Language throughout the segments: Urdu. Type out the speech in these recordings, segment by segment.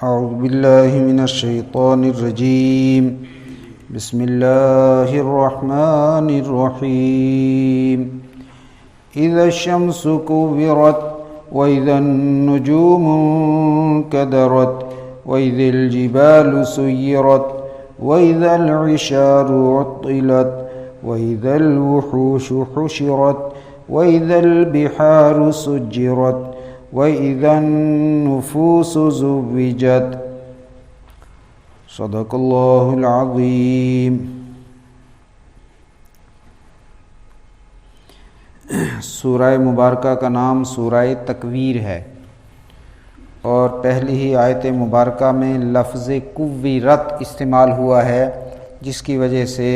اعوذ باللہ من الشیطان الرجیم بسم اللہ الرحمن الرحیم اذا الشمس كورت واذا النجوم انكدرت واذا الجبال سيرت واذا العشار عطلت واذا الوحوش حشرت واذا البحار سجرت وَإِذَا النُّفُوسُ زُوِّجَتْ صدق اللہ العظیم۔ سورہ مبارکہ کا نام سورہ تکویر ہے، اور پہلی ہی آیت مبارکہ میں لفظ کوّرت استعمال ہوا ہے، جس کی وجہ سے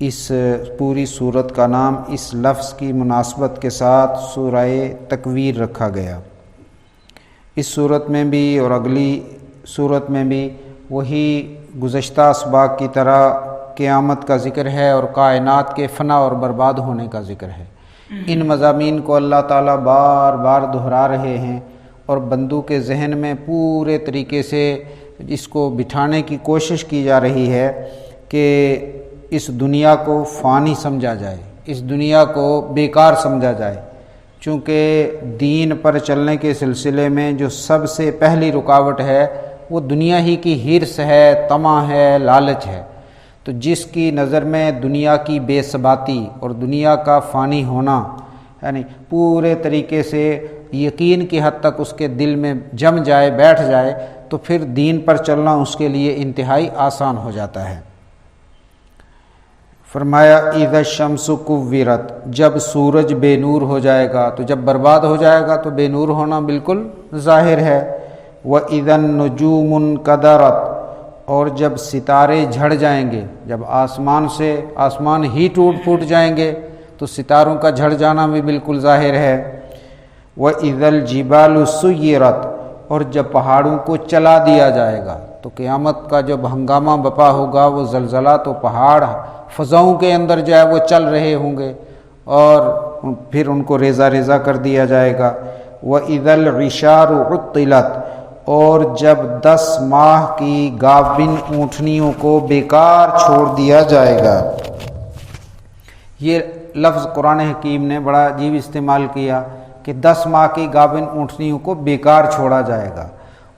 اس پوری صورت کا نام اس لفظ کی مناسبت کے ساتھ سورہ تکویر رکھا گیا۔ اس صورت میں بھی اور اگلی صورت میں بھی وہی گزشتہ اسباق کی طرح قیامت کا ذکر ہے اور کائنات کے فنا اور برباد ہونے کا ذکر ہے۔ ان مضامین کو اللہ تعالیٰ بار بار دہرا رہے ہیں اور بندوں کے ذہن میں پورے طریقے سے اس کو بٹھانے کی کوشش کی جا رہی ہے کہ اس دنیا کو فانی سمجھا جائے، اس دنیا کو بیکار سمجھا جائے، چونکہ دین پر چلنے کے سلسلے میں جو سب سے پہلی رکاوٹ ہے وہ دنیا ہی کی حرص ہے، طمع ہے، لالچ ہے۔ تو جس کی نظر میں دنیا کی بے ثباتی اور دنیا کا فانی ہونا یعنی پورے طریقے سے یقین کی حد تک اس کے دل میں جم جائے، بیٹھ جائے، تو پھر دین پر چلنا اس کے لیے انتہائی آسان ہو جاتا ہے۔ فرمایا اذا الشمس کوّرت، جب سورج بے نور ہو جائے گا، تو جب برباد ہو جائے گا تو بے نور ہونا بالکل ظاہر ہے۔ وَإِذَا النُّجُومُ انْكَدَرَتْ، اور جب ستارے جھڑ جائیں گے، جب آسمان ہی ٹوٹ پھوٹ جائیں گے تو ستاروں کا جھڑ جانا بھی بالکل ظاہر ہے۔ وَإِذَا الْجِبَالُ سُيِّرَتْ، اور جب پہاڑوں کو چلا دیا جائے گا، تو قیامت کا جب ہنگامہ بپا ہوگا، وہ زلزلہ، تو پہاڑ فضاؤں کے اندر جو ہے وہ چل رہے ہوں گے اور پھر ان کو ریزہ ریزہ کر دیا جائے گا۔ وَإِذَا الْعِشَارُ عُطِّلَتْ، اور جب 10 ماہ کی گاون اونٹنیوں کو بیکار چھوڑ دیا جائے گا۔ یہ لفظ قرآن حکیم نے بڑا عجیب استعمال کیا کہ 10 ماہ کی گاون اونٹنیوں کو بیکار چھوڑا جائے گا۔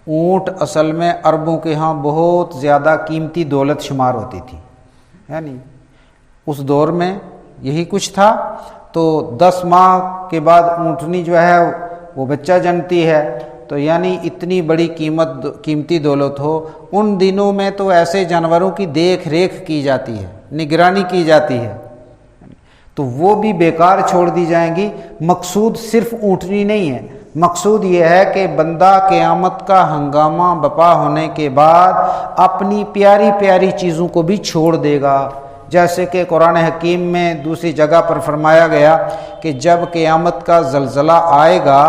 اونٹ اصل میں عربوں کے ہاں بہت زیادہ قیمتی دولت شمار ہوتی تھی، یعنی اس دور میں یہی کچھ تھا۔ تو 10 ماہ کے بعد اونٹنی جو ہے وہ بچہ جنتی ہے، تو یعنی اتنی بڑی قیمتی دولت ہو، ان دنوں میں تو ایسے جانوروں کی دیکھ ریکھ کی جاتی ہے، نگرانی کی جاتی ہے، تو وہ بھی بیکار چھوڑ دی جائیں گی۔ مقصود صرف اونٹنی نہیں ہے، مقصود یہ ہے کہ بندہ قیامت کا ہنگامہ بپا ہونے کے بعد اپنی پیاری پیاری چیزوں کو بھی چھوڑ دے گا، جیسے کہ قرآن حکیم میں دوسری جگہ پر فرمایا گیا کہ جب قیامت کا زلزلہ آئے گا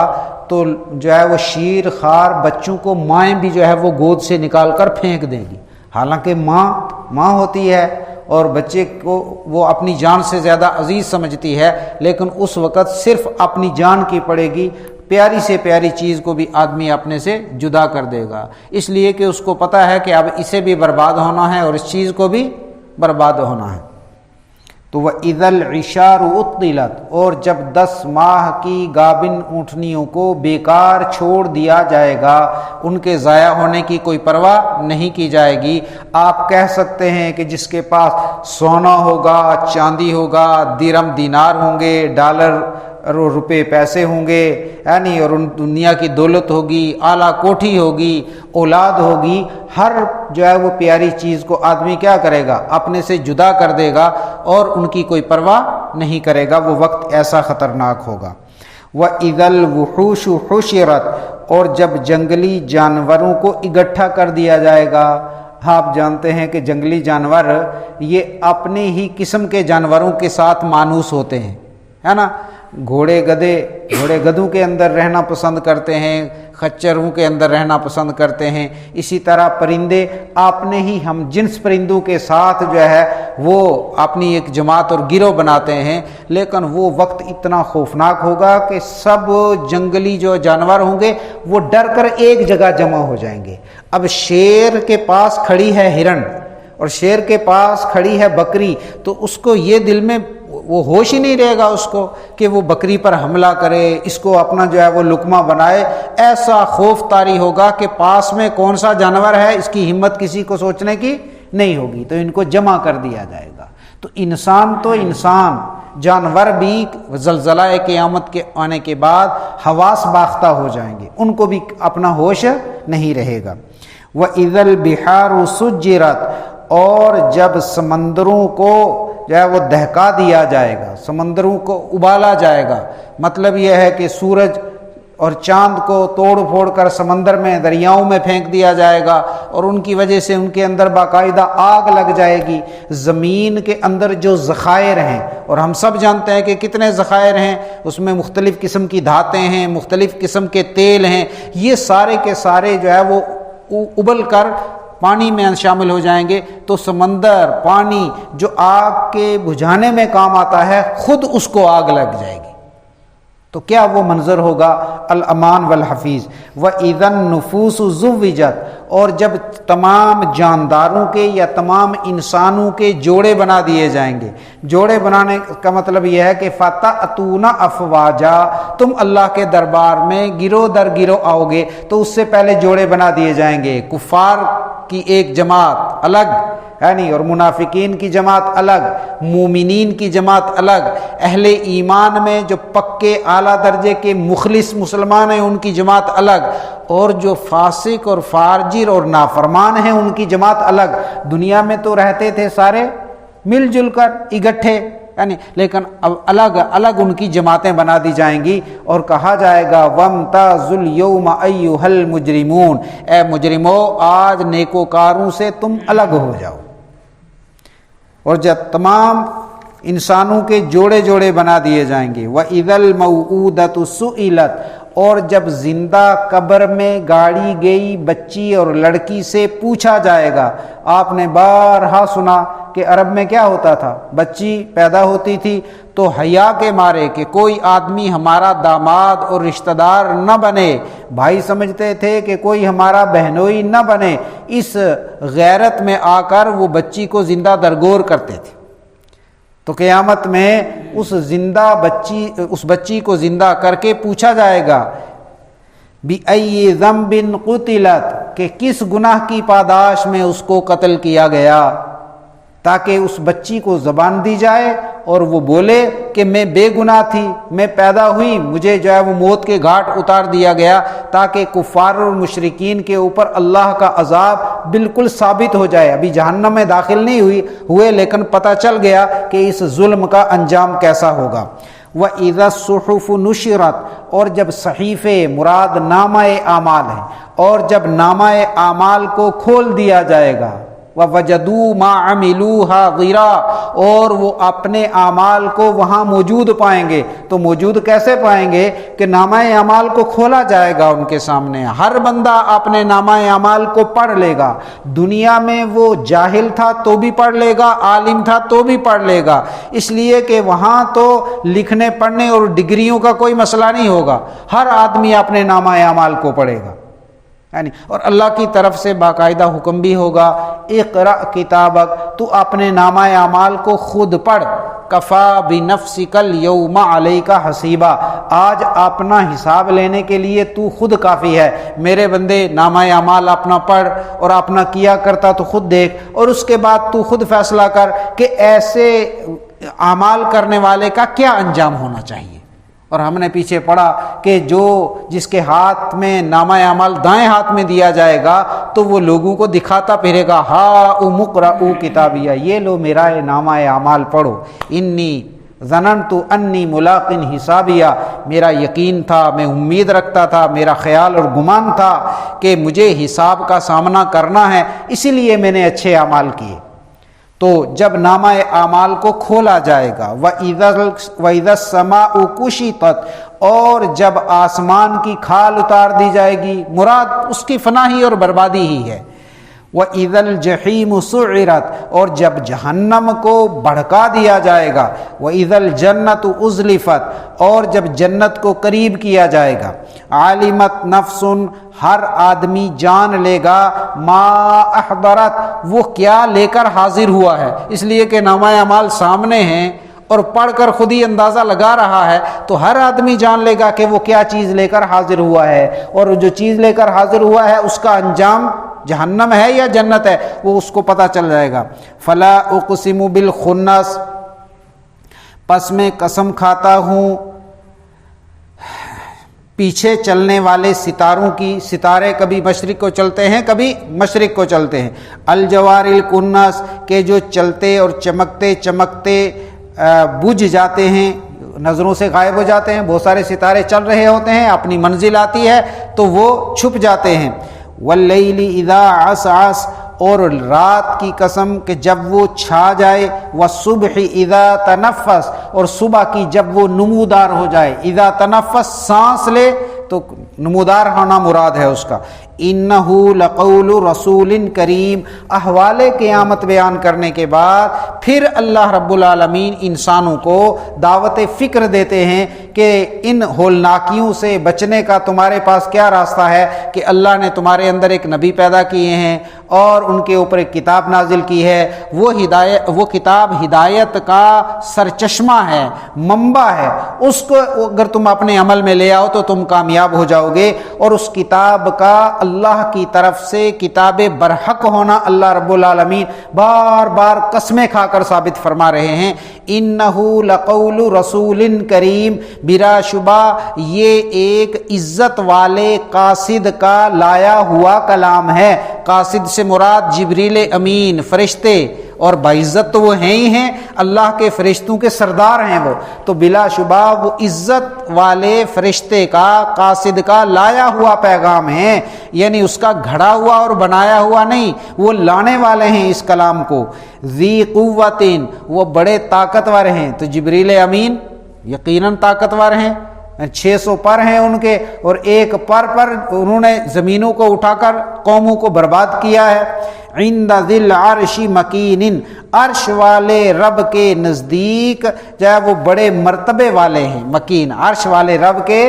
تو جو ہے وہ شیر خوار بچوں کو مائیں بھی جو ہے وہ گود سے نکال کر پھینک دیں گی، حالانکہ ماں ہوتی ہے اور بچے کو وہ اپنی جان سے زیادہ عزیز سمجھتی ہے، لیکن اس وقت صرف اپنی جان کی پڑے گی، پیاری سے پیاری چیز کو بھی آدمی اپنے سے جدا کر دے گا، اس لیے کہ اس کو پتہ ہے کہ اب اسے بھی برباد ہونا ہے اور اس چیز کو بھی برباد ہونا ہے۔ تو وَإِذَا الْعِشَارُ عُطِّلَتْ، اور جب 10 ماہ کی گابن اونٹنیوں کو بیکار چھوڑ دیا جائے گا، ان کے ضائع ہونے کی کوئی پرواہ نہیں کی جائے گی۔ آپ کہہ سکتے ہیں کہ جس کے پاس سونا ہوگا، چاندی ہوگا، درہم دینار ہوں گے، ڈالر روپے پیسے ہوں گے، یعنی اور ان دنیا کی دولت ہوگی، اعلیٰ کوٹھی ہوگی، اولاد ہوگی، ہر جو ہے وہ پیاری چیز کو آدمی کیا کرے گا؟ اپنے سے جدا کر دے گا اور ان کی کوئی پرواہ نہیں کرے گا۔ وہ وقت ایسا خطرناک ہوگا۔ وَإِذَا الْوُحُوشُ حُشِرَتْ، اور جب جنگلی جانوروں کو اکٹھا کر دیا جائے گا۔ آپ جانتے ہیں کہ جنگلی جانور یہ اپنے ہی قسم کے جانوروں کے ساتھ مانوس ہوتے ہیں، ہے نا؟ گھوڑے گدھوں کے اندر رہنا پسند کرتے ہیں، خچروں کے اندر رہنا پسند کرتے ہیں، اسی طرح پرندے اپنے ہی ہم جنس پرندوں کے ساتھ جو ہے وہ اپنی ایک جماعت اور گروہ بناتے ہیں، لیکن وہ وقت اتنا خوفناک ہوگا کہ سب جنگلی جو جانور ہوں گے وہ ڈر کر ایک جگہ جمع ہو جائیں گے۔ اب شیر کے پاس کھڑی ہے ہرن اور شیر کے پاس کھڑی ہے بکری، تو اس کو یہ دل میں وہ ہوش ہی نہیں رہے گا اس کو کہ وہ بکری پر حملہ کرے، اس کو اپنا جو ہے وہ لقمہ بنائے۔ ایسا خوف طاری ہوگا کہ پاس میں کون سا جانور ہے اس کی ہمت کسی کو سوچنے کی نہیں ہوگی، تو ان کو جمع کر دیا جائے گا۔ تو انسان جانور بھی زلزلہ قیامت کے آنے کے بعد حواس باختہ ہو جائیں گے، ان کو بھی اپنا ہوش نہیں رہے گا۔ وَإِذَا الْبِحَارُ سُجِّرَتْ، اور جب سمندروں کو جو ہے وہ دہکا دیا جائے گا، سمندروں کو ابالا جائے گا، مطلب یہ ہے کہ سورج اور چاند کو توڑ پھوڑ کر سمندر میں دریاؤں میں پھینک دیا جائے گا، اور ان کی وجہ سے ان کے اندر باقاعدہ آگ لگ جائے گی۔ زمین کے اندر جو ذخائر ہیں، اور ہم سب جانتے ہیں کہ کتنے ذخائر ہیں، اس میں مختلف قسم کی دھاتیں ہیں، مختلف قسم کے تیل ہیں، یہ سارے کے سارے جو ہے وہ ابل کر پانی میں شامل ہو جائیں گے، تو سمندر پانی جو آگ کے بجھانے میں کام آتا ہے خود اس کو آگ لگ جائے گی۔ تو کیا وہ منظر ہوگا، الامان والحفیظ۔ وَإِذَا النُّفُوسُ زُوِّجَتْ، اور جب تمام جانداروں کے یا تمام انسانوں کے جوڑے بنا دیے جائیں گے۔ جوڑے بنانے کا مطلب یہ ہے کہ فَتَأْتُونَ أَفْوَاجًا، تم اللہ کے دربار میں گروہ در گروہ آؤ گے، تو اس سے پہلے جوڑے بنا دیے جائیں گے۔ کفار کی ایک جماعت الگ یعنی اور منافقین کی جماعت الگ، مومنین کی جماعت الگ، اہل ایمان میں جو پکے اعلیٰ درجے کے مخلص مسلمان ہیں ان کی جماعت الگ، اور جو فاسق اور فاجر اور نافرمان ہیں ان کی جماعت الگ۔ دنیا میں تو رہتے تھے سارے مل جل کر اکٹھے، یعنی لیکن اب الگ الگ ان کی جماعتیں بنا دی جائیں گی، اور کہا جائے گا وَامْتَازُوا الْيَوْمَ أَيُّهَا الْمُجْرِمُونَ، اے مجرمو آج نیکوکاروں سے تم الگ ہو جاؤ۔ اور جب تمام انسانوں کے جوڑے جوڑے بنا دیے جائیں گے۔ وَإِذَا الْمَوْءُودَةُ سُئِلَتْ، اور جب زندہ قبر میں گاڑی گئی بچی اور لڑکی سے پوچھا جائے گا۔ آپ نے بارہا سنا کہ عرب میں کیا ہوتا تھا، بچی پیدا ہوتی تھی تو حیا کے مارے کہ کوئی آدمی ہمارا داماد اور رشتہ دار نہ بنے، بھائی سمجھتے تھے کہ کوئی ہمارا بہنوئی نہ بنے، اس غیرت میں آ کر وہ بچی کو زندہ درگور کرتے تھے۔ تو قیامت میں اس بچی کو زندہ کر کے پوچھا جائے گا بِأَيِّ ذَنْبٍ قُتِلَتْ، کہ کس گناہ کی پاداش میں اس کو قتل کیا گیا، تاکہ اس بچی کو زبان دی جائے اور وہ بولے کہ میں بے گناہ تھی، میں پیدا ہوئی، مجھے جو ہے وہ موت کے گھاٹ اتار دیا گیا، تاکہ کفار اور مشرکین کے اوپر اللہ کا عذاب بالکل ثابت ہو جائے۔ ابھی جہنم میں داخل نہیں ہوئے لیکن پتہ چل گیا کہ اس ظلم کا انجام کیسا ہوگا۔ وَإِذَا الصُّحُفُ نُشِرَتْ، اور جب صحیفے مراد نامہ اعمال ہیں، اور جب نامہ اعمال کو کھول دیا جائے گا۔ وَوَجَدُوا مَا عَمِلُوا حَاضِرًا، اور وہ اپنے اعمال کو وہاں موجود پائیں گے۔ تو موجود کیسے پائیں گے کہ نامہ اعمال کو کھولا جائے گا ان کے سامنے، ہر بندہ اپنے نامہ اعمال کو پڑھ لے گا۔ دنیا میں وہ جاہل تھا تو بھی پڑھ لے گا، عالم تھا تو بھی پڑھ لے گا، اس لیے کہ وہاں تو لکھنے پڑھنے اور ڈگریوں کا کوئی مسئلہ نہیں ہوگا، ہر آدمی اپنے نامہ اعمال کو پڑھے گا۔ اور اللہ کی طرف سے باقاعدہ حکم بھی ہوگا اقرأ کتابک، تو اپنے نامہ اعمال کو خود پڑھ، کفا بنفسک اليوم علیک حسیبا، آج اپنا حساب لینے کے لیے تو خود کافی ہے۔ میرے بندے نامہ اعمال اپنا پڑھ اور اپنا کیا کرتا تو خود دیکھ، اور اس کے بعد تو خود فیصلہ کر کہ ایسے اعمال کرنے والے کا کیا انجام ہونا چاہیے۔ اور ہم نے پیچھے پڑھا کہ جس کے ہاتھ میں نامہ اعمال دائیں ہاتھ میں دیا جائے گا تو وہ لوگوں کو دکھاتا پھرے گا، ہاؤم اقرؤوا کتابیہ، یہ لو میرا نامہ اعمال پڑھو، انی ظننت انی ملاق حسابیہ، میرا یقین تھا، میں امید رکھتا تھا، میرا خیال اور گمان تھا کہ مجھے حساب کا سامنا کرنا ہے، اسی لیے میں نے اچھے اعمال کیے۔ تو جب نامہ اعمال کو کھولا جائے گا، وَإِذَا السَّمَاءُ كُشِطَتْ، اور جب آسمان کی کھال اتار دی جائے گی، مراد اس کی فناہی اور بربادی ہی ہے۔ وَإِذَا الْجَحِيمُ سُعِّرَتْ، اور جب جہنم کو بھڑکا دیا جائے گا، وَإِذَا الْجَنَّةُ أُزْلِفَتْ، اور جب جنت کو قریب کیا جائے گا، عَلِمَتْ نَفْسٌ، ہر آدمی جان لے گا، ما احضرت، وہ کیا لے کر حاضر ہوا ہے، اس لیے کہ نامہ اعمال سامنے ہیں اور پڑھ کر خود ہی اندازہ لگا رہا ہے، تو ہر آدمی جان لے گا کہ وہ کیا چیز لے کر حاضر ہوا ہے، اور جو چیز لے کر حاضر ہوا ہے اس کا انجام جہنم ہے یا جنت ہے، وہ اس کو پتہ چل جائے گا۔ فلا اقسم بالخنس، پس میں قسم کھاتا ہوں پیچھے چلنے والے ستاروں کی، ستارے کبھی مشرق کو چلتے ہیں کبھی مشرق کو چلتے ہیں، الجوار الکنس، کے جو چلتے اور چمکتے چمکتے بجھ جاتے ہیں، نظروں سے غائب ہو جاتے ہیں، بہت سارے ستارے چل رہے ہوتے ہیں، اپنی منزل آتی ہے تو وہ چھپ جاتے ہیں۔ واللیل اذا عسعس، اور رات کی قسم کہ جب وہ چھا جائے، والصبح اذا تنفس، اور صبح کی جب وہ نمودار ہو جائے، اذا تنفس سانس لے تو نمودار ہونا مراد ہے اس کا۔ انہ لقول رسول کریم، احوال قیامت بیان کرنے کے بعد پھر اللہ رب العالمین انسانوں کو دعوت فکر دیتے ہیں کہ ان ہولناکیوں سے بچنے کا تمہارے پاس کیا راستہ ہے، کہ اللہ نے تمہارے اندر ایک نبی پیدا کیے ہیں اور ان کے اوپر ایک کتاب نازل کی ہے، وہ کتاب ہدایت کا سرچشمہ ہے، منبع ہے، اس کو اگر تم اپنے عمل میں لے آؤ تو تم کامیاب ہو جاؤ گے۔ اور اس کتاب کا اللہ کی طرف سے کتاب برحق ہونا اللہ رب العالمین بار بار قسمیں کھا کر ثابت فرما رہے ہیں۔ انہ لقول رسول کریم، بلا شبہ یہ ایک عزت والے قاصد کا لایا ہوا کلام ہے۔ قاصد سے مراد جبریل امین، فرشتے، اور باعزت تو وہ ہیں ہی ہیں، اللہ کے فرشتوں کے سردار ہیں وہ، تو بلا شبہ وہ عزت والے فرشتے کا، قاصد کا لایا ہوا پیغام ہے، یعنی اس کا گھڑا ہوا اور بنایا ہوا نہیں، وہ لانے والے ہیں اس کلام کو۔ ذی قوت، وہ بڑے طاقتور ہیں، تو جبریل امین یقیناً طاقتور ہیں، 600 پر ہیں ان کے، اور ایک پر انہوں نے زمینوں کو اٹھا کر قوموں کو برباد کیا ہے۔ عند ذی العرش مکین، عرش والے رب کے نزدیک چاہے وہ بڑے مرتبے والے ہیں، مکین، عرش والے رب کے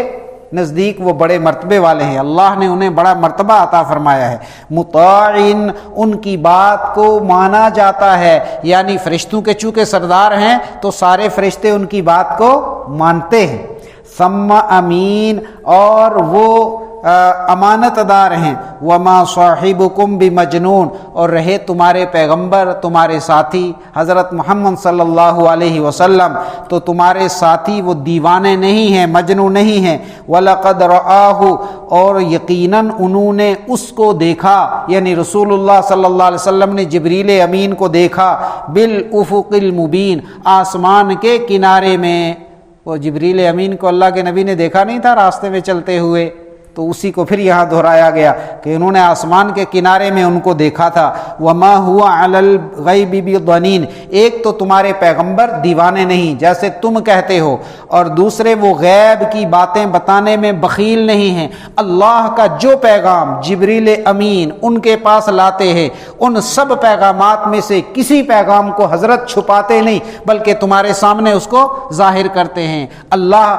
نزدیک وہ بڑے مرتبے والے ہیں، اللہ نے انہیں بڑا مرتبہ عطا فرمایا ہے۔ مطاع، ان کی بات کو مانا جاتا ہے، یعنی فرشتوں کے چونکہ سردار ہیں تو سارے فرشتے ان کی بات کو مانتے ہیں۔ ثم امین، اور وہ امانت دار ہیں۔ وما صاحبکم بمجنون، اور رہے تمہارے پیغمبر، تمہارے ساتھی حضرت محمد صلی اللہ علیہ وسلم، تو تمہارے ساتھی وہ دیوانے نہیں ہیں، مجنون نہیں ہیں۔ وَلَقَدْ رَآهُ، اور یقیناً انہوں نے اس کو دیکھا، یعنی رسول اللہ صلی اللہ علیہ وسلم نے جبریل امین کو دیکھا، بالافق المبین، آسمان کے کنارے میں۔ وہ جبریل امین کو اللہ کے نبی نے دیکھا نہیں تھا راستے میں چلتے ہوئے، تو اسی کو پھر یہاں دہرایا گیا کہ انہوں نے آسمان کے کنارے میں ان کو دیکھا تھا۔ وَمَا هُوَ عَلَى الْغَيْبِ بِضَنِينٍ، ایک تو تمہارے پیغمبر دیوانے نہیں جیسے تم کہتے ہو، اور دوسرے وہ غیب کی باتیں بتانے میں بخیل نہیں ہیں۔ اللہ کا جو پیغام جبریل امین ان کے پاس لاتے ہیں، ان سب پیغامات میں سے کسی پیغام کو حضرت چھپاتے نہیں، بلکہ تمہارے سامنے اس کو ظاہر کرتے ہیں۔ اللہ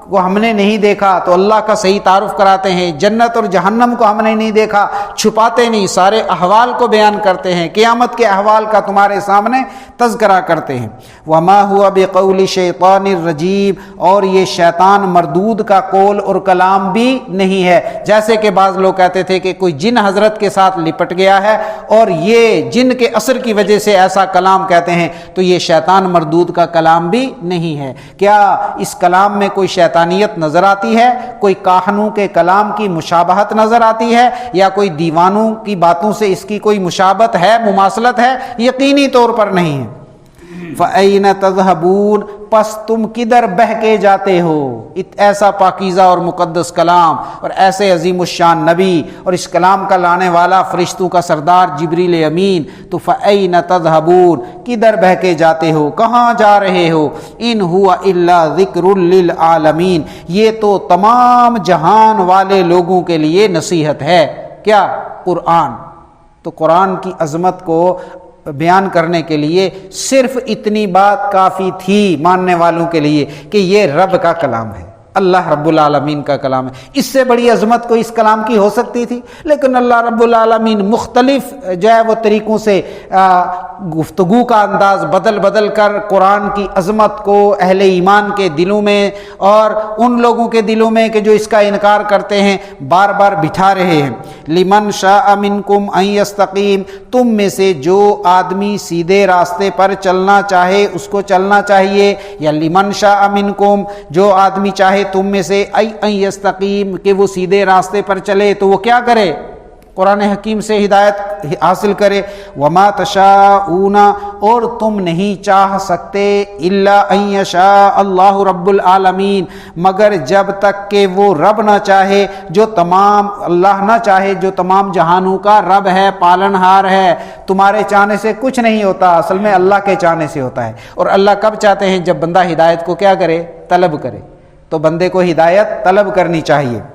کو ہم نے نہیں دیکھا تو اللہ کا صحیح تعارف کراتے ہیں، جنت اور جہنم کو ہم نے نہیں دیکھا چھپاتے نہیں، سارے احوال کو بیان کرتے ہیں، قیامت کے احوال کا تمہارے سامنے تذکرہ کرتے ہیں۔ وما هو بقول شیطان الرجیم، اور یہ شیطان مردود کا قول اور کلام بھی نہیں ہے، جیسے کہ بعض لوگ کہتے تھے کہ کوئی جن حضرت کے ساتھ لپٹ گیا ہے اور یہ جن کے اثر کی وجہ سے ایسا کلام کہتے ہیں، تو یہ شیطان مردود کا کلام بھی نہیں ہے۔ کیا اس کلام میں کوئی شیطانیت نظر آتی ہے؟ کوئی کاہنوں کے کلام کی مشابہت نظر آتی ہے؟ یا کوئی دیوانوں کی باتوں سے اس کی کوئی مشابہت ہے، مماثلت ہے؟ یقینی طور پر نہیں ہے۔ فَأَيْنَ تَذْهَبُونَ پس تم کدھر بہہ کے جاتے ہو؟ ایسا پاکیزہ اور مقدس کلام اور ایسے عظیم الشان نبی اور اس کلام کا لانے والا فرشتوں کا سردار جبریل امین، تو فَأَيْنَ تَذْهَبُونَ کدھر بہہ کے جاتے ہو، کہاں جا رہے ہو؟ ان ہوا الا ذکر للعالمین، یہ تو تمام جہان والے لوگوں کے لیے نصیحت ہے۔ کیا؟ قرآن۔ تو قرآن کی عظمت کو بیان کرنے کے لیے صرف اتنی بات کافی تھی ماننے والوں کے لیے کہ یہ رب کا کلام ہے، اللہ رب العالمین کا کلام ہے۔ اس سے بڑی عظمت کو اس کلام کی ہو سکتی تھی، لیکن اللہ رب العالمین مختلف جو ہے وہ طریقوں سے گفتگو کا انداز بدل بدل کر قرآن کی عظمت کو اہل ایمان کے دلوں میں اور ان لوگوں کے دلوں میں کہ جو اس کا انکار کرتے ہیں بار بار بٹھا رہے ہیں۔ لمن شاء منکم ان یستقیم، تم میں سے جو آدمی سیدھے راستے پر چلنا چاہے اس کو چلنا چاہیے، یا لمن شاء منکم، جو آدمی چاہے تم میں سے ان یستقیم کہ وہ سیدھے راستے پر چلے تو وہ کیا کرے؟ قرآن حکیم سے ہدایت حاصل کرے۔ وما تشاءون، اور تم نہیں چاہ سکتے، الا ان یشاء اللہ رب العالمین، مگر جب تک کہ وہ رب نہ چاہے، جو تمام اللہ نہ چاہے جو تمام جہانوں کا رب ہے، پالن ہار ہے۔ تمہارے چاہنے سے کچھ نہیں ہوتا، اصل میں اللہ کے چاہنے سے ہوتا ہے۔ اور اللہ کب چاہتے ہیں؟ جب بندہ ہدایت کو کیا کرے؟ طلب کرے۔ تو بندے کو ہدایت طلب کرنی چاہیے۔